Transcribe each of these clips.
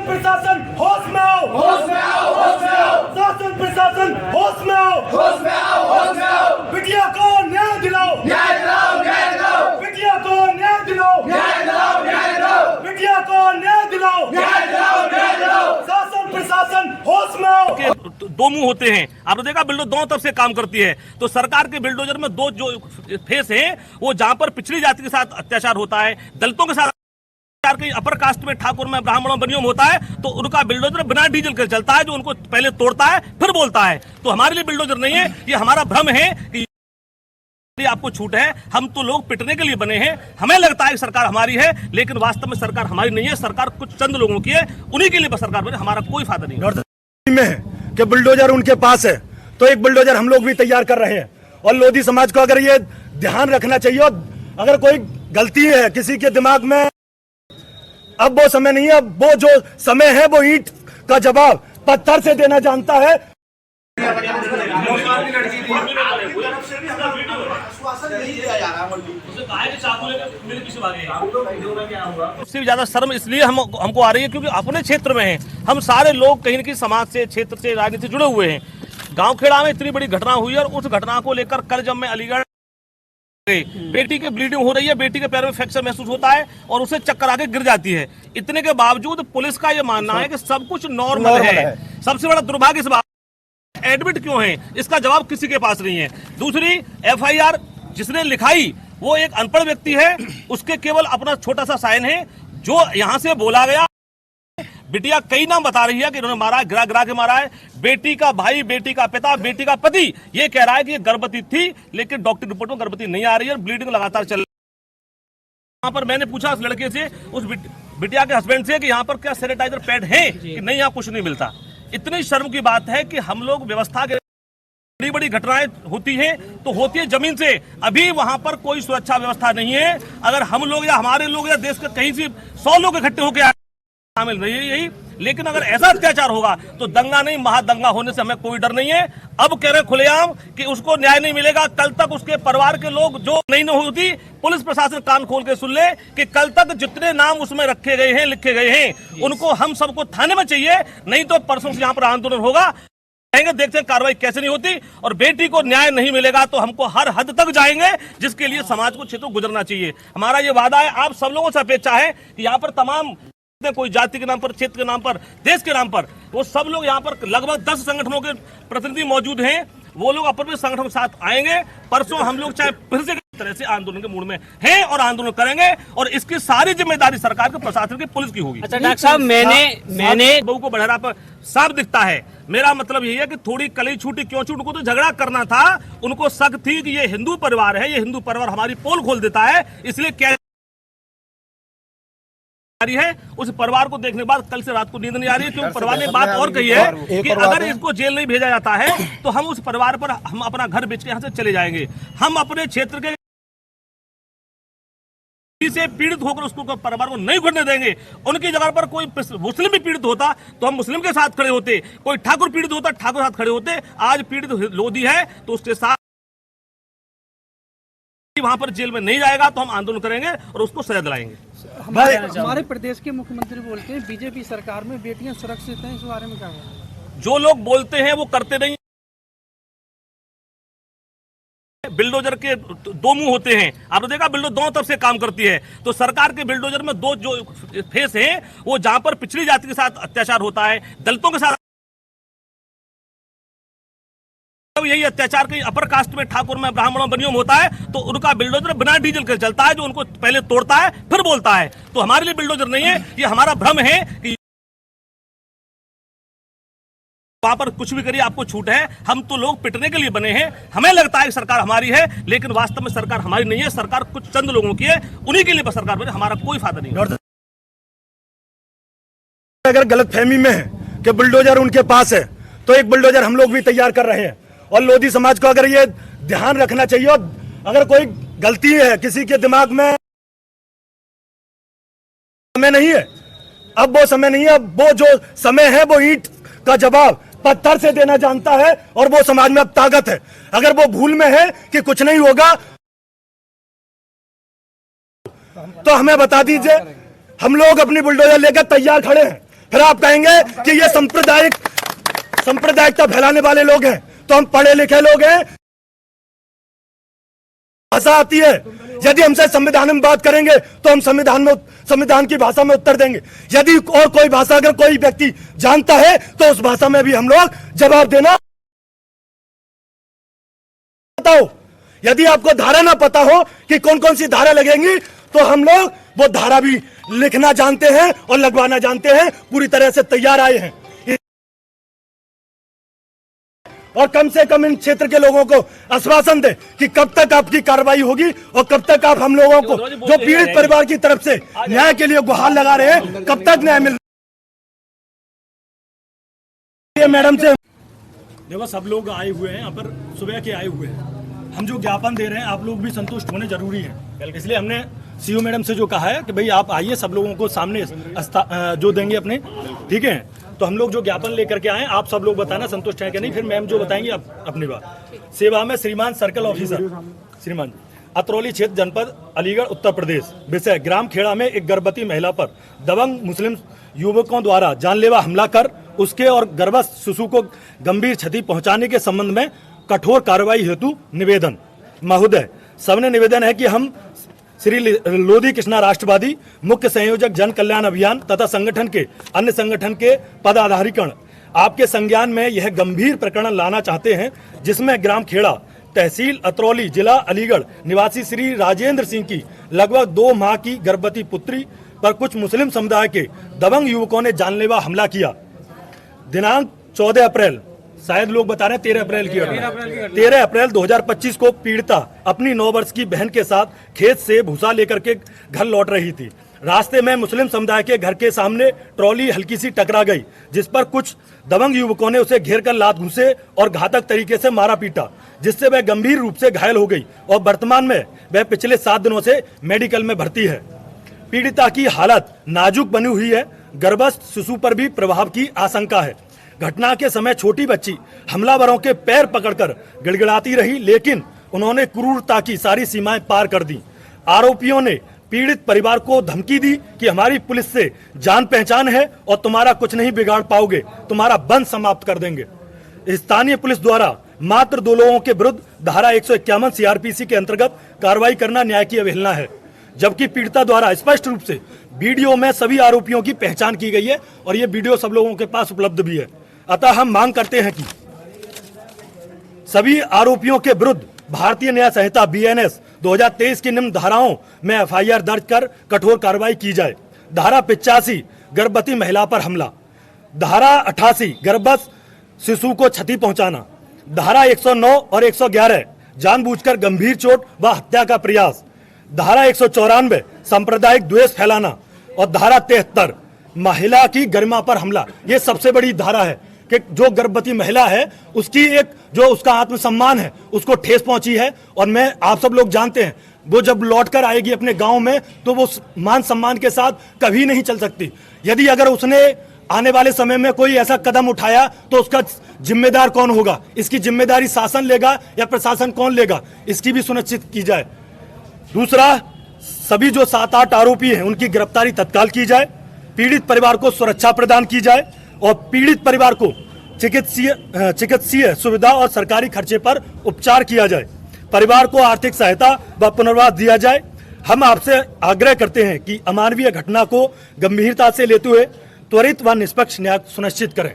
प्रशासन होश में आओ, होश में आओ, होश में आओ। शासन प्रशासन होश में आओ, होश में आओ, होश में आओ। बिटिया को न्याय दिलाओ, न्याय दिलाओ, न्याय दिलाओ। बिटिया को न्याय दिलाओ, न्याय दिलाओ, न्याय दिलाओ। बिटिया को न्याय दिलाओ, न्याय दिलाओ, न्याय दिलाओ। शासन प्रशासन होश में आओ। दो मुंह होते हैं, आपने देखा बिल्डोजर दोनों तरफ से काम करती है। तो सरकार के बिल्डोजर में दो जो फेस हैं, वो जहां पर पिछड़ी जाति के साथ अत्याचार होता है, दलितों के साथ के अपर कास्ट में, ठाकुर में, ब्राह्मणों, बनियों में होता है, तो उनका बिल्डोजर बिना डीजल के चलता है, जो उनको पहले तोड़ता है फिर बोलता है। तो हमारे लिए बिल्डोजर नहीं है, ये हमारा भ्रम है कि आपको छूट है। हम तो लोग पिटने के लिए बने हैं। हमें लगता है कि सरकार हमारी है, लेकिन वास्तव में सरकार हमारी नहीं है। सरकार कुछ चंद लोगों की है, उन्हीं के लिए बस सरकार बने, हमारा कोई फायदा नहीं है। कि बुलडोजर उनके पास है, तो एक बुलडोजर हम लोग भी तैयार कर रहे हैं। और लोधी समाज को अगर ये ध्यान रखना चाहिए, अगर कोई गलती है किसी के दिमाग में, अब वो समय नहीं है। वो जो समय है वो ईंट का जवाब पत्थर से देना जानता है। उससे भी ज्यादा शर्म इसलिए हमको आ रही है क्योंकि अपने क्षेत्र में है, हम सारे लोग कहीं न कहीं समाज से, क्षेत्र से, राजनीति से जुड़े हुए हैं। गांव खेड़ा में इतनी बड़ी घटना हुई और उस घटना को लेकर कल जब मैं अलीगढ़, बेटी की ब्लीडिंग हो रही है, बेटी के पैर में फ्रैक्चर महसूस होता है और उसे चक्कर आके गिर जाती है। इतने के बावजूद पुलिस का यह मानना है कि सब कुछ नॉर्मल है। सबसे बड़ा दुर्भाग्य इस बात, एडमिट क्यों है, इसका जवाब किसी के पास नहीं है। दूसरी, एफआईआर जिसने लिखाई वो एक अनपढ़ व्यक्ति है, उसके केवल अपना छोटा सा साइन है। जो यहां से बोला गया, बिटिया कई नाम बता रही है कि इन्होंने मारा है, गिरा गिरा के मारा है। बेटी का भाई, बेटी का पिता, बेटी का पति ये कह रहा है कि ये गर्भवती थी, लेकिन डॉक्टर रिपोर्ट में गर्भवती नहीं आ रही है, ब्लीडिंग लगातार चल रही है। यहाँ पर मैंने पूछा उस लड़के से, उस बिटिया के हस्बैंड से, कि यहाँ पर क्या सैनिटाइजर पैड है, कि नहीं, यहाँ कुछ नहीं मिलता। इतनी शर्म की बात है कि हम लोग व्यवस्था के बड़ी बड़ी घटनाएं होती हैं तो होती है जमीन से। अभी वहां पर कोई सुरक्षा व्यवस्था नहीं है। अगर हम लोग या हमारे लोग या देश के कहीं से 100 लोग इकट्ठे होकर शामिल नहीं है यही, लेकिन अगर ऐसा अत्याचार होगा तो दंगा नहीं, महादंगा होने से हमें कोई डर नहीं है। अब कह रहे खुलेआम कि उसको न्याय नहीं मिलेगा। कल तक उसके परिवार के लोग जो नहीं होती, पुलिस प्रशासन कान खोल के सुन ले कि कल तक जितने नाम उसमें रखे गए हैं, लिखे गए हैं, उनको हम सबको थाने में चाहिए। नहीं तो परसों से यहाँ पर आंदोलन होगा, देखते हैं कार्रवाई कैसे नहीं होती। और बेटी को न्याय नहीं मिलेगा तो हमको हर हद तक जाएंगे, जिसके लिए समाज को क्षेत्र गुजरना चाहिए। हमारा ये वादा है, आप सब लोगों से अपेक्षा है कि यहाँ पर तमाम, कोई जाति के नाम पर, क्षेत्र के नाम पर, देश के नाम पर, वो सब लोग यहाँ पर लगभग 10 संगठनों के प्रतिनिधि मौजूद हैं। वो लोग अपने संगठन के साथ आएंगे। परसों हम लोग चाहे फिर से तरह से आंदोलन के मूड में हैं और आंदोलन करेंगे, और इसकी सारी जिम्मेदारी सरकार के, प्रशासन की, पुलिस की होगी। अच्छा डॉक्टर साहब, मैंने बहू को बढ़ा पर साफ दिखता है। मेरा मतलब यही है कि थोड़ी कली छूटी क्यों छूट, उनको तो झगड़ा करना था। उनको शक थी कि ये हिंदू परिवार है, ये हिंदू परिवार हमारी पोल खोल देता है, इसलिए क्या है, उस परिवार को देखने के बाद कल से रात को नींद नहीं आ रही है। क्योंकि परिवार ने बात और कही है कि अगर इसको जेल नहीं भेजा जाता है तो हम उस परिवार पर, हम अपना घर बेच के यहाँ से चले जाएंगे। हम अपने क्षेत्र के से पीड़ित होकर उसको परिवार को नहीं घुरने देंगे। उनकी जगह पर कोई मुस्लिम भी पीड़ित होता तो हम मुस्लिम के साथ खड़े होते, कोई ठाकुर पीड़ित होता ठाकुर साथ खड़े होते। आज पीड़ित लोधी है तो उसके साथ वहां पर जेल में नहीं जाएगा तो हम आंदोलन करेंगे और उसको सजा दिलाएंगे। हमारे प्रदेश के मुख्यमंत्री बोलते हैं बीजेपी सरकार में बेटियां सुरक्षित हैं, इस बारे में क्या है? जो लोग बोलते हैं वो करते नहीं। बिल्डोजर के दो मुंह होते हैं, आपने देखा बिल्डोजर दोनों तरफ से काम करती है। तो सरकार के बिल्डोजर में दो जो फेस हैं, वो जहां पर पिछड़ी जाति के साथ अत्याचार होता है, दलितों के साथ यही अत्याचार कहीं अपर कास्ट में, ठाकुर में, ब्राह्मणों, बनियों में होता है, तो उनका बिल्डोजर बिना डीजल के चलता है, जो उनको पहले तोड़ता है फिर बोलता है। तो हमारे लिए बिल्डोजर नहीं है, ये हमारा भ्रम है कि वहां पर कुछ भी करिए आपको छूट है। हम तो लोग पिटने के लिए बने हैं। हमें लगता है कि सरकार हमारी है, लेकिन वास्तव में सरकार हमारी नहीं है। सरकार कुछ चंद लोगों की है, उन्हीं के लिए बस सरकार बने, हमारा कोई फायदा नहीं है। अगर गलतफहमी में है कि बुलडोजर उनके पास है, तो एक बुलडोजर हम लोग भी तैयार कर रहे हैं। और लोधी समाज को अगर ये ध्यान रखना चाहिए, अगर कोई गलती है किसी के दिमाग में, समय नहीं है, अब वो समय नहीं है। वो जो समय है वो ईंट का जवाब पत्थर से देना जानता है, और वो समाज में अब ताकत है। अगर वो भूल में है कि कुछ नहीं होगा तो हमें बता दीजिए। हम लोग अपनी बुलडोजर लेकर तैयार खड़े हैं। फिर आप कहेंगे कि ये सांप्रदायिकता फैलाने वाले लोग हैं। तो हम पढ़े लिखे लोग हैं, भाषा आती है। यदि हमसे संविधान में बात करेंगे तो हम संविधान की भाषा में उत्तर देंगे। यदि और कोई भाषा अगर कोई व्यक्ति जानता है तो उस भाषा में भी हम लोग जवाब देना। बताओ, यदि आपको धारा ना पता हो कि कौन कौन सी धारा लगेंगी तो हम लोग वो धारा भी लिखना जानते हैं और लगवाना जानते हैं, पूरी तरह से तैयार आए हैं। और कम से कम इन क्षेत्र के लोगों को आश्वासन दे कि कब तक आपकी कार्रवाई होगी और कब तक आप हम लोगों को जो पीड़ित परिवार की तरफ से न्याय के लिए गुहार लगा रहे हैं, कब तक न्याय मिल। मैडम से देखो, सब लोग आए हुए हैं यहाँ पर, सुबह के आए हुए हैं। हम जो ज्ञापन दे रहे हैं आप लोग भी संतुष्ट होने जरूरी है, इसलिए हमने सीओ मैडम से जो कहा है कि भाई आप आइए, सब लोगों को सामने जो देंगे अपने, ठीक है। तो हम लोग जो ज्ञापन लेकर के आए, आप सब लोग बताना संतुष्ट है कि नहीं, फिर मैम जो बताएंगे आप अपनी बात। सेवा में श्रीमान सर्कल ऑफिसर श्रीमान अतरौली क्षेत्र जनपद अलीगढ़ उत्तर प्रदेश। विषय ग्राम खेड़ा में एक गर्भवती महिला पर दबंग मुस्लिम युवकों द्वारा जानलेवा हमला कर उसके और गर्भस्थ शिशु को गंभीर क्षति पहुंचाने के संबंध में कठोर कार्रवाई हेतु निवेदन। महोदय, सबने निवेदन है कि हम श्री लोधी कृष्णा राष्ट्रवादी मुख्य संयोजक जन कल्याण अभियान तथा संगठन के अन्य संगठन के पदाधिकारीगण आपके संज्ञान में यह गंभीर प्रकरण लाना चाहते हैं, जिसमें ग्राम खेड़ा तहसील अतरौली जिला अलीगढ़ निवासी श्री राजेंद्र सिंह की लगभग 2 माह की गर्भवती पुत्री पर कुछ मुस्लिम समुदाय के दबंग युवकों ने जानलेवा हमला किया। दिनांक 14 अप्रैल, शायद लोग बता रहे हैं 13 अप्रैल की, 13 अप्रैल 2025 को पीड़िता अपनी 9 वर्ष की बहन के साथ खेत से भूसा लेकर के घर लौट रही थी। रास्ते में मुस्लिम समुदाय के घर के सामने ट्रॉली हल्की सी टकरा गई, जिस पर कुछ दबंग युवकों ने उसे घेर कर लात घुसे और घातक तरीके से मारा पीटा, जिससे वह गंभीर रूप से घायल हो गई और वर्तमान में वह पिछले 7 दिनों से मेडिकल में भर्ती है। पीड़िता की हालत नाजुक बनी हुई है, गर्भस्थ शिशु पर भी प्रभाव की आशंका है। घटना के समय छोटी बच्ची हमलावरों के पैर पकड़कर गिड़गिड़ाती रही, लेकिन उन्होंने क्रूरता की सारी सीमाएं पार कर दी। आरोपियों ने पीड़ित परिवार को धमकी दी कि हमारी पुलिस से जान पहचान है और तुम्हारा कुछ नहीं बिगाड़ पाओगे, तुम्हारा बंद समाप्त कर देंगे। स्थानीय पुलिस द्वारा मात्र 2 लोगों के विरुद्ध धारा 151 सीआरपीसी के अंतर्गत कार्रवाई करना न्याय की अवहेलना है, जबकि पीड़िता द्वारा स्पष्ट रूप से वीडियो में सभी आरोपियों की पहचान की गई है और ये वीडियो सब लोगों के पास उपलब्ध भी है। अतः हम मांग करते हैं कि सभी आरोपियों के विरुद्ध भारतीय न्याय संहिता BNS 2023 की निम्न धाराओं में FIR दर्ज कर कठोर कार्रवाई की जाए। धारा 85 गर्भवती महिला पर हमला, धारा 88 गर्भस्थ शिशु को क्षति पहुंचाना, धारा 109 और 111 जानबूझकर गंभीर चोट व हत्या का प्रयास, धारा 194 सांप्रदायिक द्वेष फैलाना और धारा 73 महिला की गरिमा पर हमला। ये सबसे बड़ी धारा है कि जो गर्भवती महिला है उसकी एक जो उसका आत्मसम्मान है उसको ठेस पहुंची है, और मैं आप सब लोग जानते हैं वो जब लौट कर आएगी अपने गांव में तो वो मान सम्मान के साथ कभी नहीं चल सकती। यदि अगर उसने आने वाले समय में कोई ऐसा कदम उठाया तो उसका जिम्मेदार कौन होगा, इसकी जिम्मेदारी शासन लेगा या प्रशासन कौन लेगा, इसकी भी सुनिश्चित की जाए। दूसरा, सभी जो 7-8 आरोपी हैं उनकी गिरफ्तारी तत्काल की जाए, पीड़ित परिवार को सुरक्षा प्रदान की जाए और पीड़ित परिवार को चिकित्सीय सुविधा और सरकारी खर्चे पर उपचार किया जाए। परिवार को आर्थिक सहायता व पुनर्वास दिया जाए। हम आपसे आग्रह करते हैं कि अमानवीय घटना को गंभीरता से लेते हुए त्वरित व निष्पक्ष न्याय सुनिश्चित करें।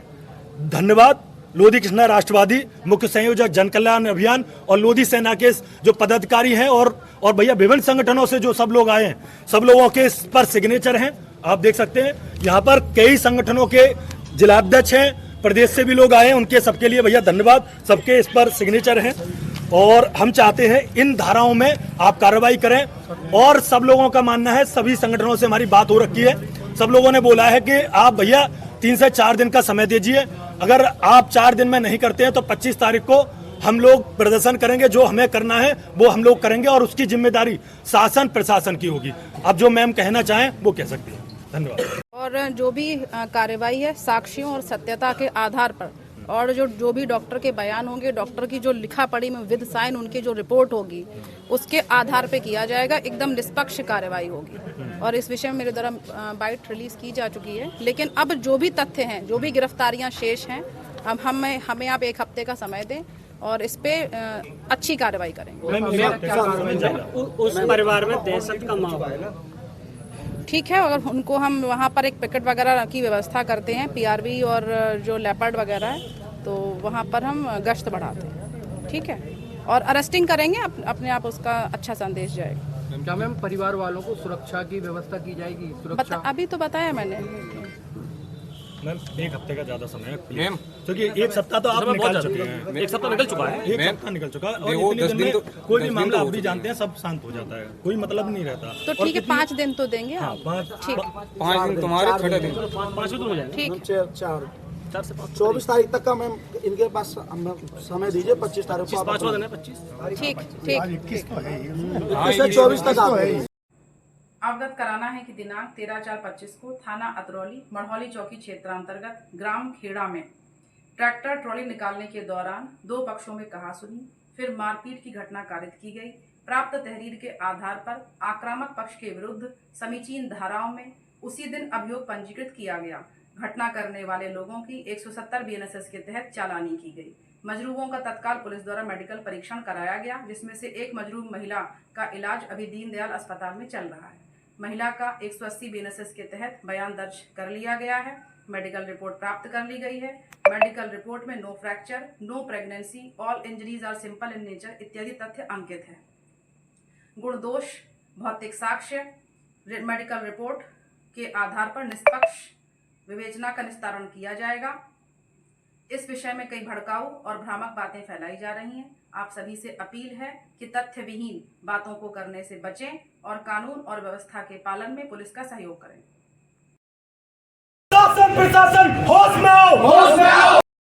धन्यवाद। लोधी कृष्णा राष्ट्रवादी मुख्य संयोजक जन कल्याण अभियान और लोधी सेना के जो पदाधिकारी हैं और भैया विभिन्न संगठनों से जो सब लोग आए हैं, सब लोगों के इस पर सिग्नेचर हैं। आप देख सकते हैं यहाँ पर कई संगठनों के जिलाध्यक्ष हैं, प्रदेश से भी लोग आए हैं, उनके सबके लिए भैया धन्यवाद। सबके इस पर सिग्नेचर हैं और हम चाहते हैं इन धाराओं में आप कार्रवाई करें। और सब लोगों का मानना है, सभी संगठनों से हमारी बात हो रखी है, सब लोगों ने बोला है कि आप भैया 3 से 4 दिन का समय दीजिए। अगर आप 4 दिन में नहीं करते हैं तो 25 तारीख को हम लोग प्रदर्शन करेंगे, जो हमें करना है वो हम लोग करेंगे और उसकी जिम्मेदारी शासन प्रशासन की होगी। अब जो मैम कहना चाहें वो कह सकती है। धन्यवाद। और जो भी कार्रवाई है साक्ष्यों और सत्यता के आधार पर और जो भी डॉक्टर के बयान होंगे, डॉक्टर की जो लिखा पढ़ी में विद साइन उनकी जो रिपोर्ट होगी, उसके आधार पे किया जाएगा। एकदम निष्पक्ष कार्रवाई होगी। और इस विषय में मेरे द्वारा बाइट रिलीज की जा चुकी है। लेकिन अब जो भी तथ्य हैं, जो भी गिरफ्तारियां शेष हैं, अब हमें आप 1 हफ्ते का समय दें और इस पे अच्छी कार्रवाई करेंगे। उस परिवार में दहशत का माहौल, ठीक है, और उनको हम वहाँ पर एक पिकेट वगैरह की व्यवस्था करते हैं, पीआरबी और जो लेपर्ड वगैरह है, तो वहाँ पर हम गश्त बढ़ाते हैं। ठीक है, और अरेस्टिंग करेंगे, अपने आप उसका अच्छा संदेश जाएगा। क्या मैम परिवार वालों को सुरक्षा की व्यवस्था की जाएगी? सुरक्षा अभी तो बताया मैंने। मैम 1 हफ्ते का ज्यादा समय है मैम, क्योंकि 1 सप्ताह तो आप निकाल चुके हैं। 1 सप्ताह निकल चुका है। 1 सप्ताह निकल चुका है और इतने दिन में कोई भी मामला आप भी जानते हैं, सब शांत हो जाता है, कोई मतलब नहीं रहता। तो ठीक है, 5 दिन तो देंगे आप। ठीक, 5 दिन तुम्हारे 6 दिन 5 दिन हो जाएंगे। ठीक, 4 से 5 24 तारीख तक का मैम इनके पास समय दीजिए। 25 तारीख को 5वां दिन है 25। ठीक, ठीक। 21 से 24 तक आप अवगत कराना है कि दिनांक 13/4/25 को थाना अतरौली मढ़ौली चौकी क्षेत्रांतर्गत ग्राम खेड़ा में ट्रैक्टर ट्रॉली निकालने के दौरान 2 पक्षों में कहासुनी फिर मारपीट की घटना कारित की गई। प्राप्त तहरीर के आधार पर आक्रामक पक्ष के विरुद्ध समीचीन धाराओं में उसी दिन अभियोग पंजीकृत किया गया। घटना करने वाले लोगों की 170 BNSS के तहत चालानी की गई। मजरूबों का तत्काल पुलिस द्वारा मेडिकल परीक्षण कराया गया, जिसमें से एक मजरूब महिला का इलाज अभी दीनदयाल अस्पताल में चल रहा है। महिला का 180 BNSS के तहत बयान दर्ज कर लिया गया है। मेडिकल रिपोर्ट प्राप्त कर ली गई है। मेडिकल रिपोर्ट में no fracture, no pregnancy, all injuries are simple in nature इत्यादि तथ्य अंकित है। गुण दोष, भौतिक साक्ष्य, मेडिकल रिपोर्ट के आधार पर निष्पक्ष विवेचना का निस्तारण किया जाएगा। इस विषय में कई भड़काऊ और भ्रामक बातें फैलाई जा रही हैं। आप सभी से अपील है कि तथ्य विहीन बातों को करने से बचें और कानून और व्यवस्था के पालन में पुलिस का सहयोग करें। शासन प्रशासन